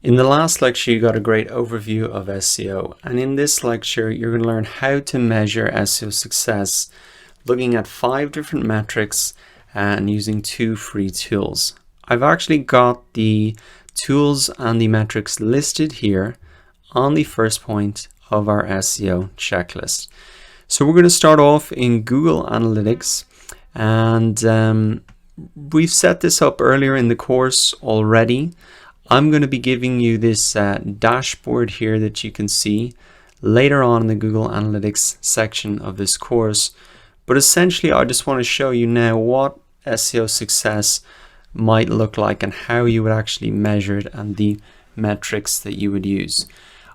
In the last lecture, you got a great overview of SEO, and in this lecture, you're going to learn how to measure SEO success looking at 5 different metrics and using 2 free tools. I've actually got the tools and the metrics listed here on the first point of our SEO checklist. So we're going to start off in Google Analytics, and we've set this up earlier in the course already. I'm going to be giving you this dashboard here that you can see later on in the Google Analytics section of this course. But essentially, I just want to show you now what SEO success might look like and how you would actually measure it and the metrics that you would use.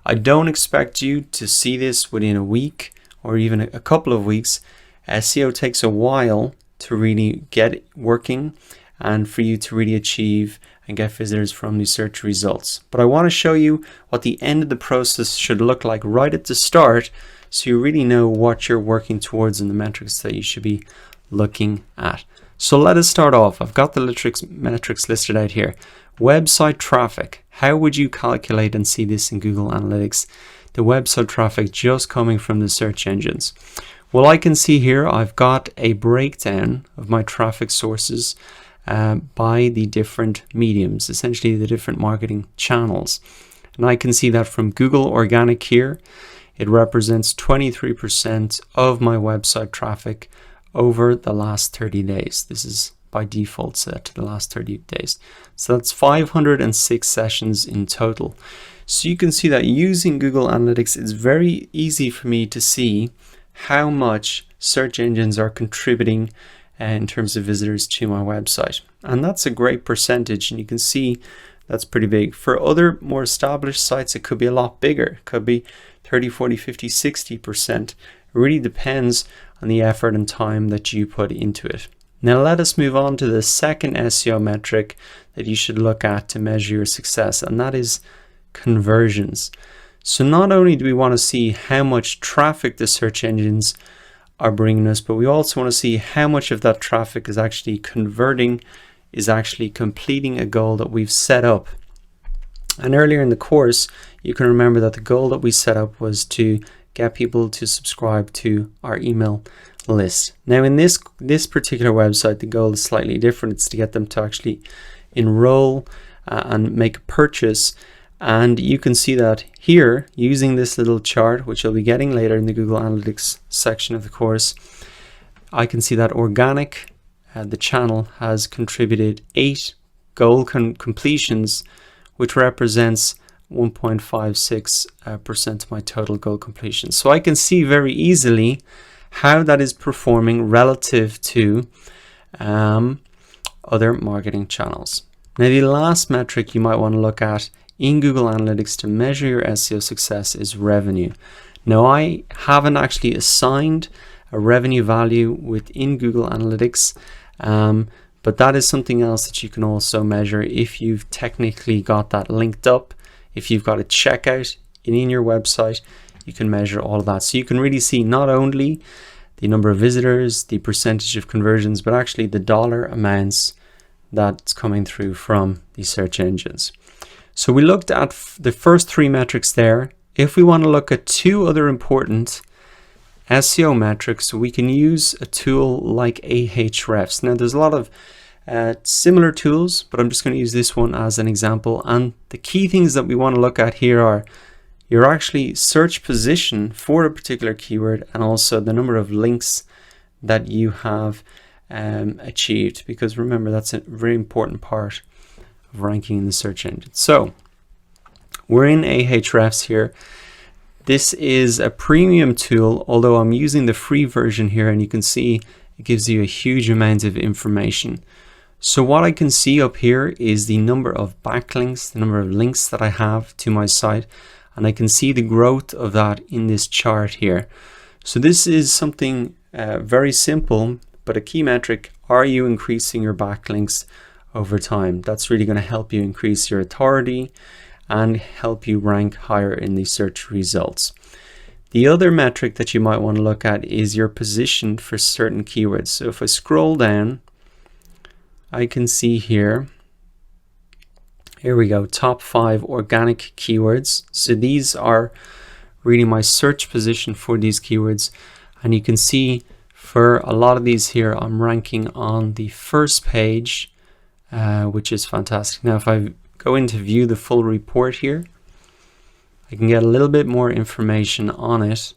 I don't expect you to see this within a week or even a couple of weeks. SEO takes a while to really get it working and for you to really achieve and get visitors from the search results. But I want to show you what the end of the process should look like right at the start, so you really know what you're working towards and the metrics that you should be looking at. So let us start off. I've got the metrics listed out here. Website traffic. How would you calculate and see this in Google Analytics? The website traffic just coming from the search engines. Well, I can see here I've got a breakdown of my traffic sources by the different mediums, essentially the different marketing channels. And I can see that from Google Organic here, it represents 23% of my website traffic over the last 30 days. This is by default set to the last 30 days. So that's 506 sessions in total. So you can see that using Google Analytics, it's very easy for me to see how much search engines are contributing in terms of visitors to my website. And that's a great percentage, and you can see that's pretty big. For other more established sites, it could be a lot bigger. It could be 30, 40, 50, 60%. It really depends on the effort and time that you put into it. Now let us move on to the second SEO metric that you should look at to measure your success, and that is conversions. So not only do we want to see how much traffic the search engines are bringing us, but we also want to see how much of that traffic is actually converting, is actually completing a goal that we've set up. And earlier in the course, you can remember that the goal that we set up was to get people to subscribe to our email list. Now in this particular website, the goal is slightly different. It's to get them to actually enroll and make a purchase. And you can see that here using this little chart, which you'll be getting later in the Google Analytics section of the course. I can see that organic, the channel, has contributed 8 goal completions, which represents 1.56% of my total goal completion. So I can see very easily how that is performing relative to other marketing channels. Now the last metric you might want to look at in Google Analytics to measure your SEO success is revenue. Now I haven't actually assigned a revenue value within Google Analytics, but that is something else that you can also measure if you've technically got that linked up. If you've got a checkout in your website, you can measure all of that. So you can really see not only the number of visitors, the percentage of conversions, but actually the dollar amounts that's coming through from the search engines. So we looked at the first 3 metrics there. If we want to look at 2 other important SEO metrics, we can use a tool like Ahrefs. Now there's a lot of similar tools, but I'm just going to use this one as an example. And the key things that we want to look at here are your actually search position for a particular keyword, and also the number of links that you have achieved, because remember, that's a very important part of ranking in the search engine. So we're in Ahrefs here. This is a premium tool, although I'm using the free version here, and you can see it gives you a huge amount of information. So what I can see up here is the number of backlinks, the number of links that I have to my site, and I can see the growth of that in this chart here. So this is something very simple, but a key metric. Are you increasing your backlinks over time? That's really going to help you increase your authority and help you rank higher in the search results. The other metric that you might want to look at is your position for certain keywords. So if I scroll down, I can see here Here we go, top 5 organic keywords. So these are really my search position for these keywords. And you can see for a lot of these here, I'm ranking on the first page, which is fantastic. Now, if I go in to view the full report here, I can get a little bit more information on it.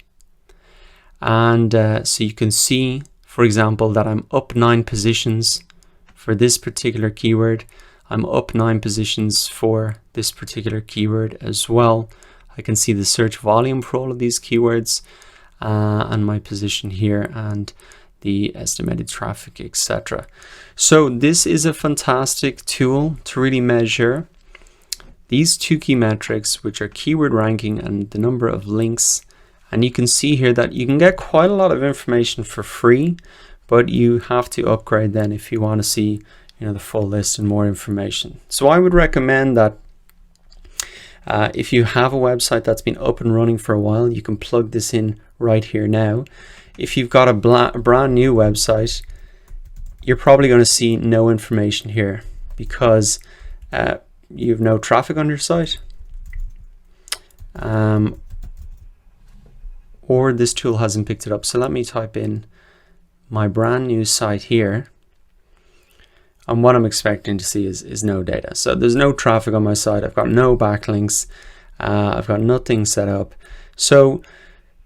And so you can see, for example, that I'm up 9 positions for this particular keyword. I'm up 9 positions for this particular keyword as well. I can see the search volume for all of these keywords and my position here and the estimated traffic, etc. So this is a fantastic tool to really measure these 2 key metrics, which are keyword ranking and the number of links. And you can see here that you can get quite a lot of information for free, but you have to upgrade then if you want to see, the full list and more information. So I would recommend that if you have a website that's been up and running for a while, you can plug this in right here now. If you've got a brand new website, you're probably going to see no information here because you have no traffic on your site, or this tool hasn't picked it up. So let me type in my brand new site here. And what I'm expecting to see is no data. So there's no traffic on my site. I've got no backlinks. I've got nothing set up. So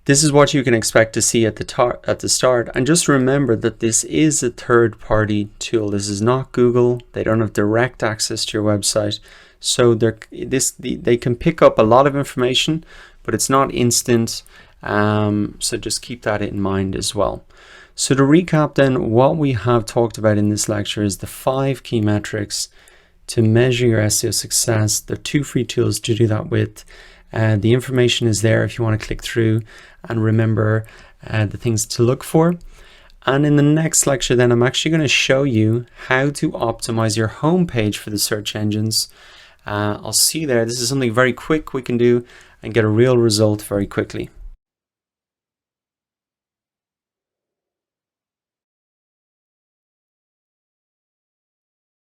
this is what you can expect to see at the start. And just remember that this is a third-party tool. This is not Google. They don't have direct access to your website. So they can pick up a lot of information, but it's not instant. So just keep that in mind as well. So to recap then, what we have talked about in this lecture is the 5 key metrics to measure your SEO success. There are 2 free tools to do that with. The information is there if you want to click through and remember the things to look for. And in the next lecture then, I'm actually going to show you how to optimize your homepage for the search engines. I'll see you there. This is something very quick we can do and get a real result very quickly.